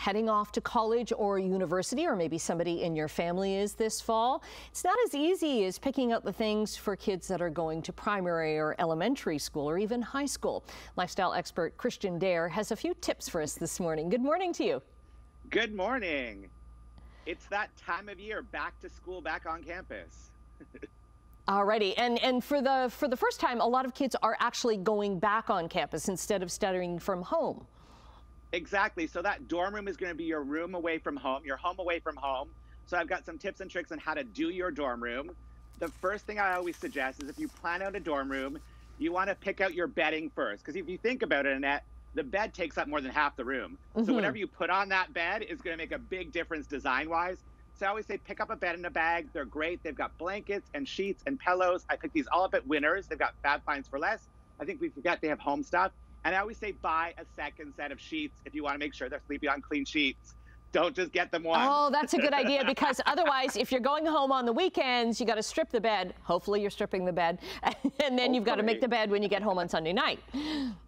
heading off to college or university, or maybe somebody in your family is this fall, it's not as easy as picking out the things for kids that are going to primary or elementary school or even high school. Lifestyle expert Christian Dare has a few tips for us this morning. Good morning to you. Good morning. It's that time of year, back to school, back on campus. Alrighty, and for the first time, a lot of kids are actually going back on campus instead of studying from home. Exactly. So that dorm room is going to be your room away from home, your home away from home. So I've got some tips and tricks on how to do your dorm room. The first thing I always suggest is if you plan out a dorm room, you want to pick out your bedding first. Because if you think about it, Annette, the bed takes up more than half the room. So whatever you put on that bed is going to make a big difference design-wise. So I always say pick up a bed in a bag. They're great. They've got blankets and sheets and pillows. I picked these all up at Winners. They've got Fab Finds for less. I think we forget they have home stuff. And I always say buy a second set of sheets if you want to make sure they're sleeping on clean sheets. Don't just get them one. Oh, that's a good idea, because otherwise, if you're going home on the weekends, you got to strip the bed. Hopefully you're stripping the bed. And then you've got to make the bed when you get home on Sunday night.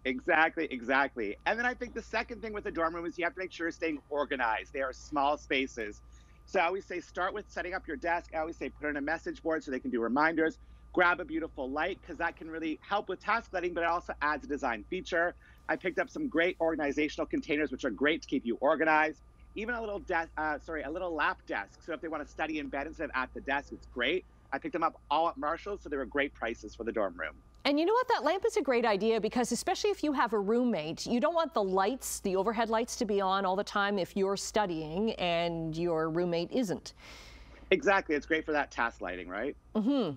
Exactly, exactly. And then I think the second thing with the dorm room is you have to make sure you're staying organized. They are small spaces. So I always say start with setting up your desk. I always say put in a message board so they can do reminders. Grab a beautiful light, because that can really help with task letting, but it also adds a design feature. I picked up some great organizational containers, which are great to keep you organized. Even a little a little lap desk. So if they want to study in bed instead of at the desk, it's great. I picked them up all at Marshall's, so they were great prices for the dorm room. And you know what? That lamp is a great idea, because especially if you have a roommate, you don't want the lights, the overhead lights, to be on all the time if you're studying and your roommate isn't. Exactly. It's great for that task lighting, right? Mm-hmm.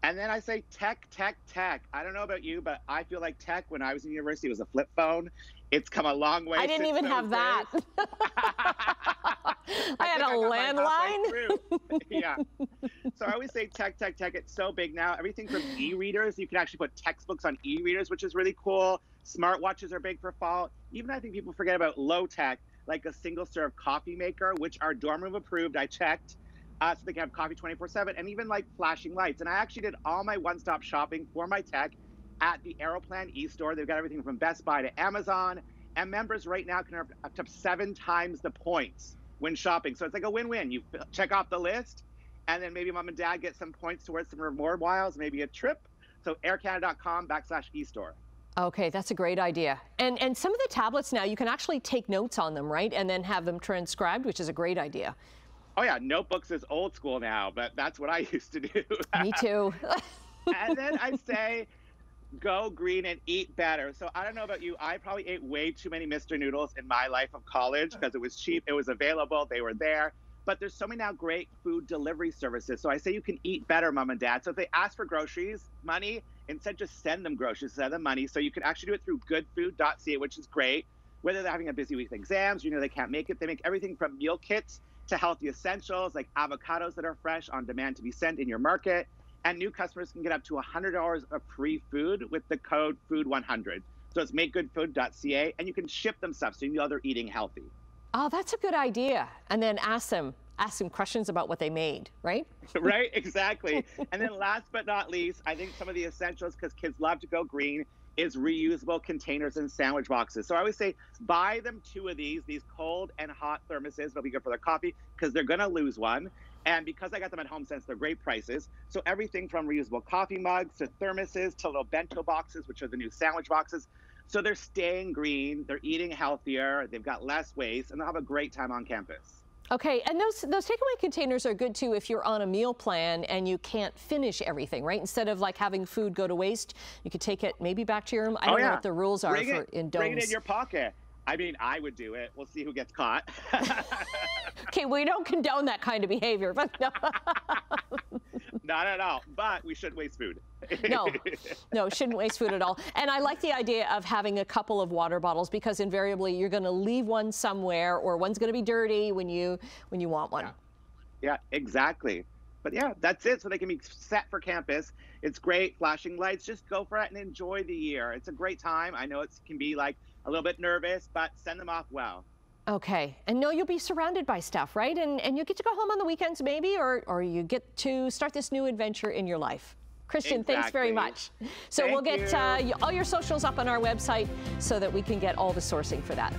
And then I say tech, tech, tech. I don't know about you, but I feel like tech when I was in university was a flip phone. It's come a long way. I didn't even have that. I had a landline. Yeah. So I always say tech, tech, tech. It's so big now. Everything from e-readers. You can actually put textbooks on e-readers, which is really cool. Smartwatches are big for fall. Even I think people forget about low tech, like a single serve coffee maker, which are dorm room approved. I checked. So they can have coffee 24/7, and even like flashing lights. And I actually did all my one-stop shopping for my tech at the Aeroplan e-store. They've got everything from Best Buy to Amazon. And members right now can earn up to 7 times the points when shopping. So it's like a win-win. You check off the list, and then maybe mom and dad get some points towards some reward miles, maybe a trip. So aircanada.com/e-store. Okay, that's a great idea. And some of the tablets now, you can actually take notes on them, right? And then have them transcribed, which is a great idea. Oh yeah, notebooks is old school now, but that's what I used to do. Me too. And then I say, go green and eat better. So I don't know about you, I probably ate way too many Mr. Noodles in my life of college because it was cheap, it was available, they were there. But there's so many now great food delivery services. So I say you can eat better, mom and dad. So if they ask for groceries, money, instead just send them groceries, send them money. So you can actually do it through goodfood.ca, which is great. Whether they're having a busy week with exams, they can't make it, they make everything from meal kits to healthy essentials like avocados that are fresh on demand to be sent in your market. And new customers can get up to $100 of free food with the code FOOD100. So it's makegoodfood.ca, and you can ship them stuff so you know they're eating healthy. Oh, that's a good idea. And then ask them questions about what they made, right? Right, exactly. And then last but not least, I think some of the essentials, because kids love to go green, is reusable containers and sandwich boxes. So I always say buy them 2 of these cold and hot thermoses. They'll be good for their coffee because they're going to lose one. And because I got them at home since they're great prices. So everything from reusable coffee mugs to thermoses to little bento boxes, which are the new sandwich boxes. So they're staying green, they're eating healthier, they've got less waste, and they'll have a great time on campus. Okay, and those takeaway containers are good too if you're on a meal plan and you can't finish everything, right? Instead of like having food go to waste, you could take it maybe back to your room. I don't know what the rules are for in domes. Bring it in your pocket. I mean, I would do it. We'll see who gets caught. Okay, we don't condone that kind of behavior, but no. Not at all, but we shouldn't waste food. No, shouldn't waste food at all. And I like the idea of having a couple of water bottles, because invariably you're going to leave one somewhere, or one's going to be dirty when you want one. Yeah, exactly. But yeah, that's it. So they can be set for campus. It's great. Flashing lights. Just go for it and enjoy the year. It's a great time. I know it can be like a little bit nervous, but send them off well. Okay, and no, you'll be surrounded by stuff, right? And you get to go home on the weekends maybe, or you get to start this new adventure in your life. Christian, thanks very much. So we'll get all your socials up on our website so that we can get all the sourcing for that.